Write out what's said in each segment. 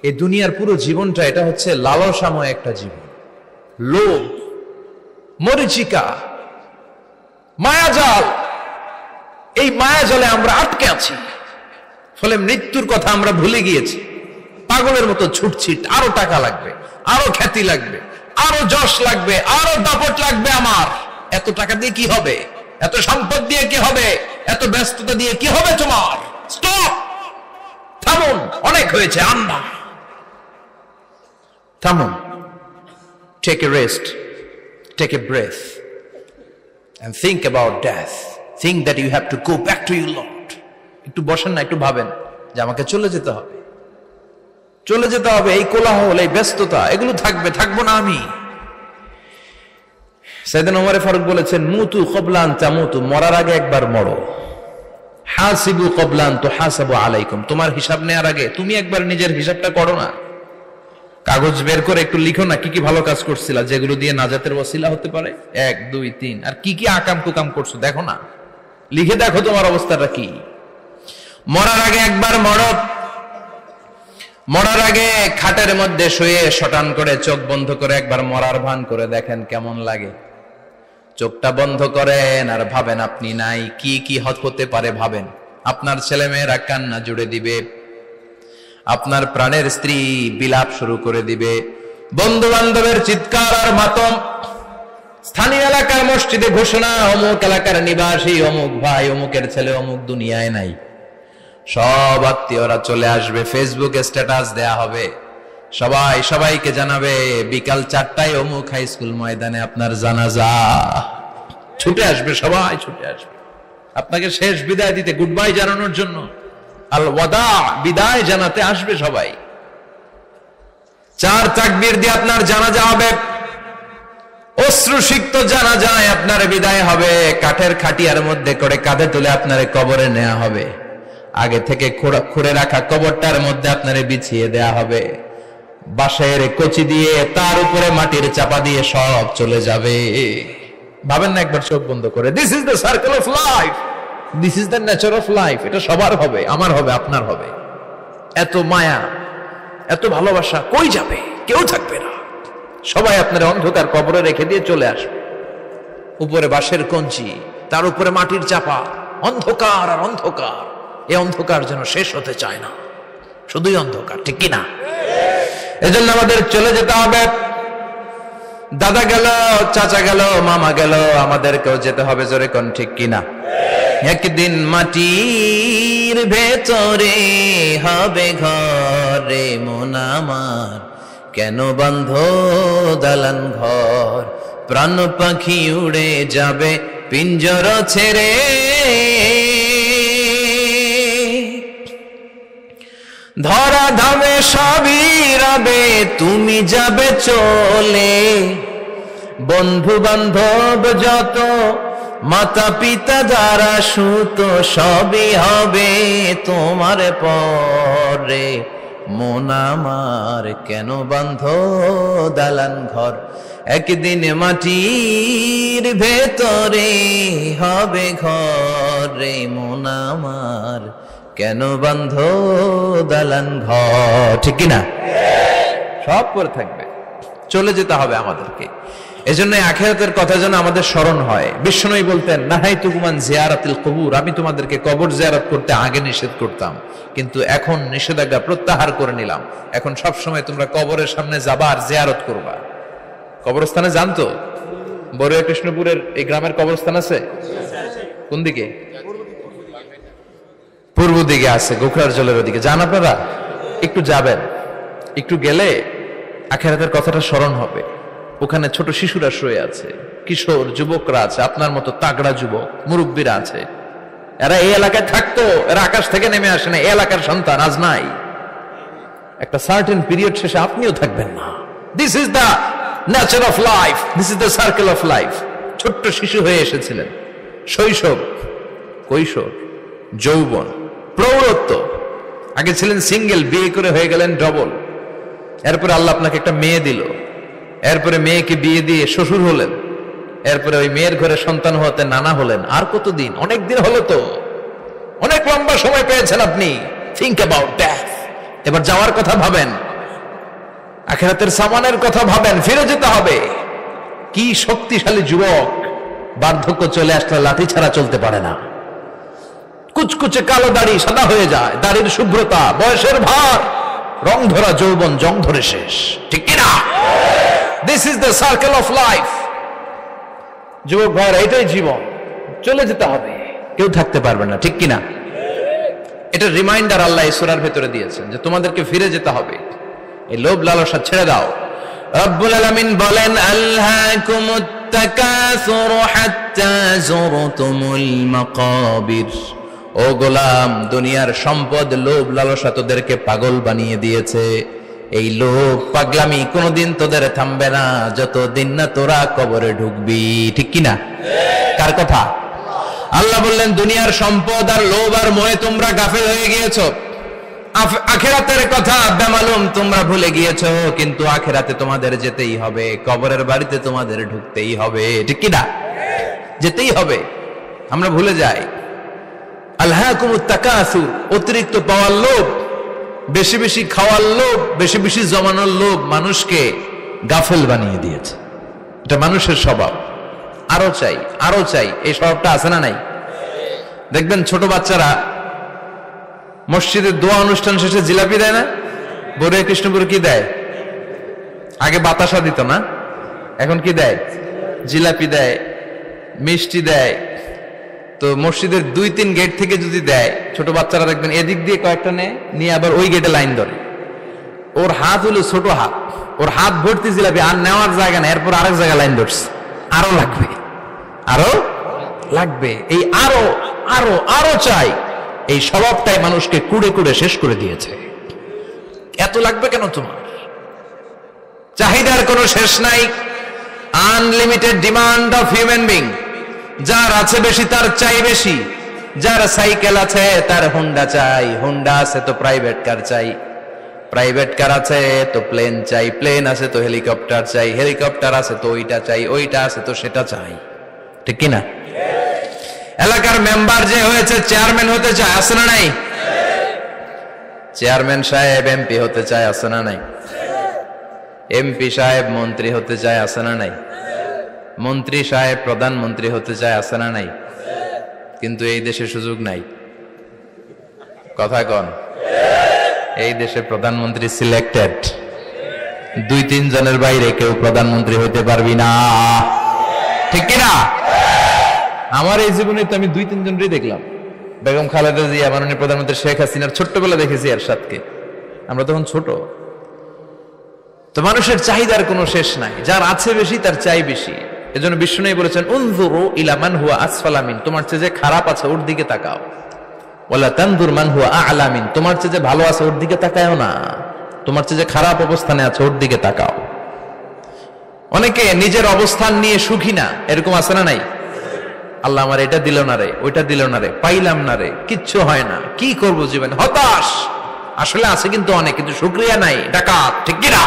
এই দুনিয়ার পুরো জীবনটা এটা হচ্ছে লালসাময় একটা জীবন, লোভ, মরিচিকা, মায়াজাল। এই মায়াজালে আমরা আটকে আছি, ফলে মৃত্যুর কথা আমরা ভুলে গিয়েছি। পাগলের মতো ছুটছি, আরো টাকা লাগবে, আরো খ্যাতি লাগবে, আরো যশ লাগবে, আরো দাপট লাগবে। আমার এত টাকা দিয়ে কি হবে, এত সম্পদ দিয়ে কি হবে, এত ব্যস্ততা দিয়ে কি হবে তোমার? স্টপ, থামুন, অনেক হয়েছে। আন্না, থামুন, take a rest, take a breath and think about death. Think that you have to go back to your Lord. একটু বসেন না, একটু ভাবেন যে আমাকে চলে যেতে হবে, চলে যেতে হবে। এই কোলাহল, এই ব্যস্ততা, এগুলো থাকবে, থাকবো না আমি। সাইয়েদনা ওমর ফারুক বলেছেন, মুতু ক্বাবলা আন তামুতু, মরার আগে একবার মরো। হাসিবু ক্বাবলা আন তুহাসাবু আলাইকুম, তোমার হিসাব নেওয়ার আগে তুমি একবার নিজের হিসাবটা করো না। কাগজ বের করে একটু লিখো না কি কি ভালো কাজ করছিলা, যেগুলো দিয়ে নাজাতের ওসিলা হতে পারে। 1 2 3, আর কি কি আকাম কুকাম করছো দেখো না, লিখে দেখো তোমার অবস্থাটা কি। মরার আগে একবার মরো। মরার আগে খাটের মধ্যে শুয়ে শটান করে চোখ বন্ধ করে একবার মরার ভান করে দেখেন কেমন লাগে। চোখটা বন্ধ করেন আর ভাবেন আপনি নাই, কি কি হতে পারে ভাবেন। আপনার ছেলে মেয়েরা কান্না জুড়ে দিবে, আপনার প্রাণের স্ত্রী বিলাপ শুরু করে দিবে, বন্ধু বান্ধবের চিৎকার আর মাতম, স্থানীয় এলাকার মসজিদে ঘোষণা, অমুক এলাকার নিবাসী অমুক ভাই অমুকের ছেলে অমুক দুনিয়ায় নাই। সব আত্মীয়রা চলে আসবে, ফেসবুকে স্ট্যাটাস দেয়া হবে, সবাই সবাইকে জানাবে বিকাল 4টায় অমুক হাই স্কুল ময়দানে আপনার জানাজা। ছুটে আসবে, সবাই ছুটে আসবে আপনাকে শেষ বিদায় দিতে, গুড বাই জানানোর জন্য, আল ওয়াদা, বিদায় জানাতে আসবে সবাই। 4 তাকবীর দিয়ে আপনার জানাজা হবে, অশ্রুসিক্ত জানাজায় আপনার বিদায় হবে। কাঠের খাটিয়ার মধ্যে করে কাঁধে তুলে আপনার কবরে নেওয়া হবে। আগে থেকে খুঁড়ে রাখা কবরটার মধ্যে আপনারে বিছিয়ে দেয়া হবে। বাঁশের কচি দিয়ে তার উপরে মাটির চাপা দিয়ে সব চলে যাবে। ভাবেন না একবার চোখ বন্ধ করে, this is the circle of life, this is the nature of life. এটা সবার হবে, আমার হবে, আপনার হবে। এত মায়া, এত ভালোবাসা কই যাবে? কেউ থাকবে না, সবাই আপনার অন্ধকার কবরে রেখে দিয়ে চলে আসবে। উপরে বাঁশের কঞ্চি, তার উপরে মাটির চাপা, অন্ধকার আর অন্ধকার। এই অন্ধকার যেন শেষ হতে চায় না, শুধুই অন্ধকার, ঠিক কিনা? এজন্য আমাদের চলে যেতে হবে। দাদা গেল, চাচা গেল, মামা গেল, আমাদেরকেও যেতে হবে, জোরে কোন ঠিক কিনা? একদিন মাটির ভেতরে হবে ঘরে মন আমার, কেন বন্ধ দালান ঘর, প্রাণ পাখি উড়ে যাবে পিঞ্জর ছেড়ে। ধরা ধামে সবই রবে, তুমি যাবে চলে, বন্ধু বান্ধব যত, মাতা পিতা যারা সুত, সবই হবে তোমার পরে মন আমার, কেন বন্ধ দালান ঘর, একদিন মাটির ভেতরে হবে ঘরে মন আমার, কেন বন্ধ দালান ঘর, ঠিক কিনা? সব করে থাকবে, চলে যেতে হবে আমাদেরকে। এজন্য আখিরাতের কথা যেন আমাদের স্মরণ হয়। বিশ্বনবী বলতেন, নাহাইতুকুম আন জিয়ারাতিল কুবুর, আমি তোমাদেরকে কবর জিয়ারত করতে আগে নিষেধ করতাম, কিন্তু এখন নিষেধাজ্ঞা প্রত্যাহার করে নিলাম। এখন সব সময় তোমরা কবরের সামনে যাবা আর জিয়ারত করবা। কবরস্থানে জানতো বড়ুয়া কৃষ্ণপুরের এই গ্রামের কবরস্থান আছে কোন দিকে? পূর্ব দিকে আছে, গোখরার জলের ওদিকে। যান আপনারা, একটু যাবেন, একটু গেলে আখিরাতের কথাটা স্মরণ হবে। ওখানে ছোট শিশুরা শুয়ে আছে, কিশোর যুবকরা আছে, আপনার মতো তাগড়া যুবক, মুরব্বীরা আছে। এরা এই এলাকায় থাকতো, এরা আকাশ থেকে নেমে আসে না, এই এলাকার সন্তান আজ নাই। একটা সার্টেন পিরিয়ড শেষে আপনিও থাকবেন না। This is the nature of life, this is the circle of life. ছোট্ট শিশু হয়ে এসেছিলেন, শৈশব, কৈশোর, যৌবন, প্রৌঢ়ত্ব। আগে ছিলেন সিঙ্গেল, বিয়ে করে হয়ে গেলেন ডবল। এরপরে আল্লাহ আপনাকে একটা মেয়ে দিল, এরপরে মেয়েকে বিয়ে দিয়ে শ্বশুর হলেন, এরপরে ওই মেয়ের ঘরে সন্তান হতে নানা হলেন। আর কতদিন? অনেক দিন হলো তো, অনেক লম্বা সময় পেয়েছেন আপনি। Think about death. এবার যাওয়ার কথা ভাবেন। আখিরাতের সামানের কথা ভাবেন, ফিরে যেতে হবে। কি শক্তিশালী যুবক, বার্ধক্য চলে আসলে লাঠি ছাড়া চলতে পারে না। কুচকুচে কালো দাড়ি সাদা হয়ে যায়, দাড়ির শুভ্রতা, বয়সের ভার, রং ধরা যৌবন জং ধরে শেষ, ঠিক কিনা? This is the circle of life. যুবক ভাইরা, এটাই জীবন, চলে যেতে হবে, কেউ থাকতে পারবে না, ঠিক কিনা? এটা রিমাইন্ডার আল্লাহ এই সূরার ভেতরে দিয়েছেন যে তোমাদেরকে ফিরে যেতে হবে, এই লোভ লালসা ছেড়ে দাও। রব্বুল আলামিন বলেন, আলহাকুমুত তাকাসুর হাত্তা যুরতুমুল মাকাবির। ও গোলাম, দুনিয়ার সম্পদ, লোভ লালসা তোদেরকে পাগল বানিয়ে দিয়েছে। এই লোভ পাগলামি কোনোদিন তোদের থামবে না যতদিন না তোরা কবরে ঢুকবি, ঠিক কিনা? কার কথা? আল্লাহ বললেন, দুনিয়ার সম্পদ আর লোভ আর মোহে তোমরা গাফেল হয়ে গিয়েছো। আখিরাতের কথা বেমালুম তোমরা ভুলে গিয়েছো, কিন্তু আখিরাতে তোমাদের যেতেই হবে, কবরের বাড়িতে তোমাদের ঢুকতেই হবে, ঠিক কিনা? যেতেই হবে। আমরা ভুলে যাই। আলহাকুমুত তাকাসুর, অতিরিক্ত পাওয়ার লোভ, বেশি বেশি খাওয়ার লোভ, বেশি বেশি জমানোর লোভ মানুষকে গাফেল বানিয়ে দিয়েছে। এটা মানুষের স্বভাব, আরো চাই আরো চাই, এই স্বভাবটা আছে না নাই? দেখবেন ছোট বাচ্চারা মসজিদের দোয়া অনুষ্ঠান শেষে জিলাপি দেয় না? বড়ে কৃষ্ণপুর কি দেয়? আগে বাতাসা দিত না, এখন কি দেয়? জিলাপি দেয়, মিষ্টি দেয়। তো মসজিদের 2-3 গেট থেকে যদি দেয়, ছোট বাচ্চারা দেখবেন এদিক দিয়ে কয়েকটা নিয়ে আবার ওই গেটে লাইন ধরে। ওর হাত হলো ছোট হাত, ওর হাত ভর্তি জিলাপি, আর নেওয়ার জায়গা না, এরপর আরেক জায়গায় লাইন ধরছে, আরো লাগবে আরো লাগবে, এই আরো আরো আরো চাই। এই স্বভাবটাই মানুষকে কুড়ে কুড়ে শেষ করে দিয়েছে। এত লাগবে কেন তোমার? চাহিদার কোনো শেষ নাই, unlimited demand of human being. যার আছে বেশি তার চাই বেশি, যার সাইকেল আছে তার হুন্ডা চাই, হুন্ডা আছে তো প্রাইভেট কার চাই, প্রাইভেট কার আছে তো প্লেন চাই, প্লেন আছে তো হেলিকপ্টার চাই, হেলিকপ্টার আছে তো ওইটা চাই, ওইটা আছে তো সেটা চাই, ঠিক কিনা? এলাকার মেম্বার যে হয়েছে চেয়ারম্যান হতে চায়, আছে না নাই? চেয়ারম্যান সাহেব এমপি হতে চায়, আছে না নাই? এমপি সাহেব মন্ত্রী হতে চায়, আছে না নাই? মন্ত্রী সাহেব প্রধানমন্ত্রী হতে চায়, আছে না নাই? কিন্তু এই দেশে সুযোগ নাই। কথা কন, এই দেশে প্রধানমন্ত্রী সিলেক্টেড, 2-3 জনের বাইরে কেউ প্রধানমন্ত্রী হইতে পারবি না, ঠিক কিনা? আমার এই জীবনে তো আমি 2-3 জনই দেখলাম। বেগম খালেদা জিয়া, মাননীয় প্রধানমন্ত্রী শেখ হাসিনার ছোট্টবেলা দেখেছি এরশাদকে, আমরা তখন ছোট। তো মানুষের চাহিদার কোনো শেষ নাই, যার আছে বেশি তার চাই বেশি। এজন্য বিষ্ণু বলেছেন, উনজুরু ইলা মান হুয়া আসফালা মিন, তোমার চেয়ে যে খারাপ আছে ওর দিকে তাকাও। ওয়ালা তানজুর মান হুয়া আ'লা মিন, তোমার চেয়ে যে ভালো আছে ওর দিকে তাকায়ও না, তোমার চেয়ে যে খারাপ অবস্থানে আছে ওর দিকে তাকাও। অনেকে নিজের অবস্থান নিয়ে সুখী না, এরকম আছে না নাই? আল্লাহ আমার এটা দিল না রে, ওইটা দিল না রে, পাইলাম না রে, কিচ্ছু হয় না, কি করবো জীবনে, হতাশ। আসলে আছে কিন্তু অনেক, কিন্তু শুকরিয়া নাই, ডাকাত, ঠিক কিনা?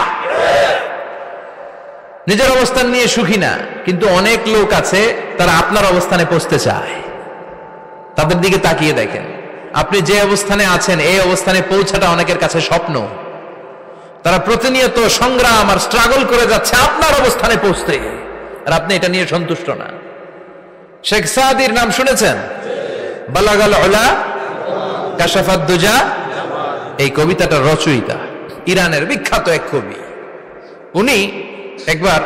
নিজের অবস্থান নিয়ে সুখী না, কিন্তু অনেক লোক আছে তারা আপনার অবস্থানে পৌঁছতে চায়। তাদের দিকে তাকিয়ে দেখেন, আপনি যে অবস্থানে আছেন এই অবস্থানে পৌঁছাটা অনেকের কাছে স্বপ্ন। তারা প্রতিনিয়ত সংগ্রাম আর স্ট্রাগল করে যাচ্ছে আপনার অবস্থানে পৌঁছতে, আর আপনি এটা নিয়ে সন্তুষ্ট না। শেখ সাদির নাম শুনেছেন? বালাগাল উলা কাশাফাত দুজা, এই কবিতাটার রচয়িতা ইরানের বিখ্যাত এক কবি। উনি একবার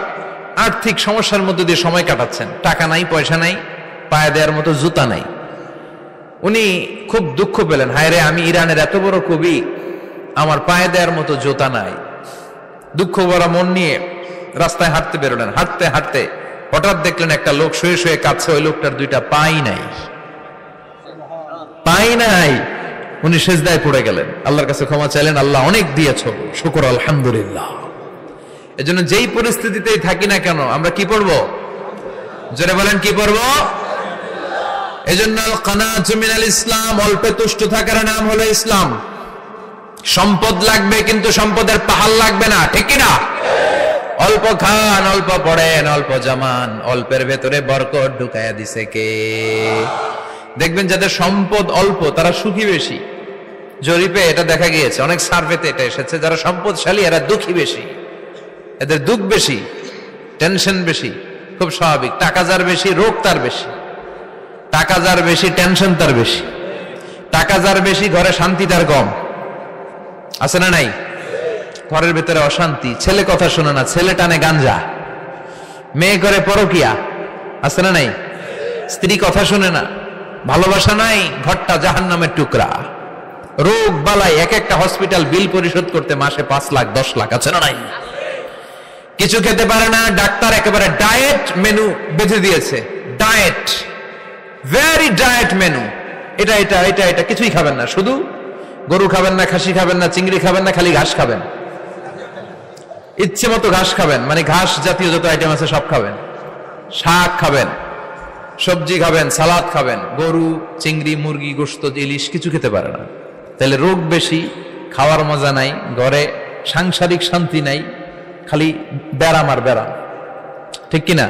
আর্থিক সমস্যার মধ্যে দিয়ে সময় কাটাচ্ছেন, টাকা নাই, পয়সা নাই, পায়ে দেওয়ার মতো জুতা নাই। উনি খুব দুঃখ পেলেন, হায় রে, আমি ইরানের এত বড় কবি, আমার পায়ে দেওয়ার মতো জুতা নাই। দুঃখ ভরা মন নিয়ে রাস্তায় হাঁটতে বেরোলেন। হাঁটতে হাঁটতে হঠাৎ দেখলেন একটা লোক শুয়ে শুয়ে কাঁদছে, ওই লোকটার 2টা পাই নাই, পাই নাই। উনি সেজদায় পড়ে গেলেন, আল্লাহর কাছে ক্ষমা চাইলেন, আল্লাহ অনেক দিয়েছো, শুকর আলহামদুলিল্লাহ। এজন্য যেই পরিস্থিতিতেই থাকি না কেন আমরা কি পড়বো? জোরে বলেন, কি পড়বো? এজন্য কানাতু মিনাল ইসলাম, অল্পে তুষ্ট থাকার নাম হলো ইসলাম। সম্পদ লাগবে কিন্তু সম্পদের পাহাড় লাগবে না, ঠিক কিনা? অল্প খান, অল্প পড়েন, অল্প জমান, অল্পের ভেতরে বরকত ঢুকায়া দিছে কে? দেখবেন যাদের সম্পদ অল্প তারা সুখী বেশি। জরিপে এটা দেখা গিয়েছে, অনেক সার্ভেতে এটা এসেছে, যারা সম্পদশালী এরা দুঃখী বেশি। এদের দুঃখ বেশি, টেনশন বেশি, খুব স্বাভাবিক। টাকা যার বেশি, রোগ তার বেশি। টাকা যার বেশি, টেনশন তার বেশি। টাকা যার বেশি, ঘরে শান্তি তার কম। আছে না নাই? ঘরের ভেতরে অশান্তি, ছেলে কথা শোনে না, ছেলে টানে গাঞ্জা, মেয়ে করে পরকিয়া। আছে না নাই? স্ত্রী কথা শুনে না, ভালোবাসা নাই, ঘরটা জাহান্নামের টুকরা। রোগ বালাই, এক একটা হসপিটাল বিল পরিশোধ করতে মাসে 5 লাখ 10 লাখ। আছে না নাই? কিছু খেতে পারে না, ডাক্তার একেবারে ডায়েট মেনু বেঁধে দিয়েছে। Diet, very diet menu. এটা এটা এটা এটা কিছুই খাবেন না, শুধু গরু খাবেন না, খাসি খাবেন না, চিংড়ি খাবেন না, খালি ঘাস খাবেন। ইচ্ছে মতো ঘাস খাবেন, মানে ঘাস জাতীয় যত আইটেম আছে সব খাবেন। শাক খাবেন, সবজি খাবেন, সালাদ খাবেন। গরু, চিংড়ি, মুরগি, গোশত, ইলিশ কিছু খেতে পারে না। তাহলে রোগ বেশি, খাওয়ার মজা নাই, ঘরে সাংসারিক শান্তি নাই, খালি ব্যারাম আর ব্যারাম। ঠিক কিনা?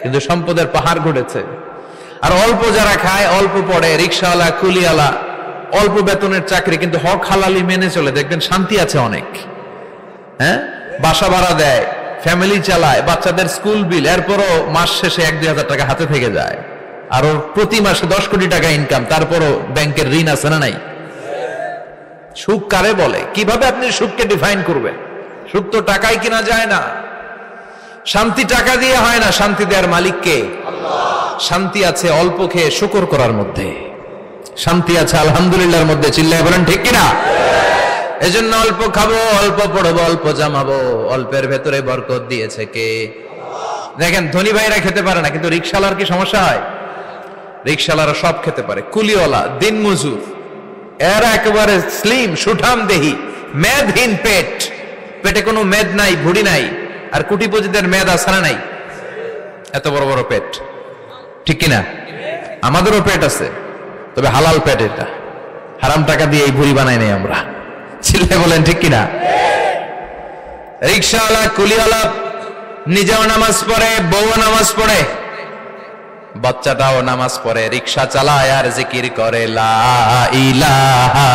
কিন্তু সম্পদের পাহাড় ঘটেছে। আর অল্প যারা খায়, অল্প পড়ে, রিক্সাওয়ালা, কুলিওয়ালা, অল্প বেতনের চাকরি, কিন্তু হক হালালি মেনে চলে, দেখবেন শান্তি আছে অনেক। হ্যাঁ, বাসা ভাড়া দেয়, ফ্যামিলি চালায়, বাচ্চাদের স্কুল বিল, এরপরও মাস শেষে 1-2 হাজার টাকা হাতে থেকে যায়। আর ওর প্রতি মাসে 10 কোটি টাকা ইনকাম, তারপরও ব্যাংকের ঋণ আছে না নাই? সুখ কারে বলে? কিভাবে আপনি সুখকে ডিফাইন করবেন? সুখ তো টাকায় কিনা যায় না। শান্তি টাকা দিয়ে হয় না, শান্তি দেওয়ার মালিক কে? আল্লাহ। শান্তি আছে অল্প খেয়ে শুকর করার মধ্যে, শান্তি আছে আলহামদুলিল্লাহর মধ্যে। চিল্লায় বলেন ঠিক কিনা? এজন্য অল্প খাবো, অল্প পড়বো, অল্প জামাবো, অল্পের ভেতরে বরকত দিয়েছে কে? দেখেন, ধনী ভাইরা খেতে পারে না, কিন্তু রিক্সাওয়ালার কি সমস্যা হয়? রিক্সাওয়ালারা সব খেতে পারে। কুলিওয়ালা, দিন মজুর, এরা একেবারে স্লিম, সুঠাম দেহি, মেদহীন পেট, পেটে কোনো মেদ নাই, ভুড়ি নাই। আর কোটিপতিদের মেদ আছে না নাই? এত বড় বড় পেট। ঠিক কিনা? আমাদেরও পেট আছে, তবে হালাল পেট। এটা হারাম টাকা দিয়ে এই ভুড়ি বানাই নাই আমরা। চিল্লায় বলেন ঠিক কিনা? রিক্সাওয়ালা, কুলিওয়ালা নিজেও নামাজ পড়ে, বউ নামাজ পড়ে, বাচ্চাটাও নামাজ পড়ে, রিক্সা চালায় আর জিকির করে লা ইলাহা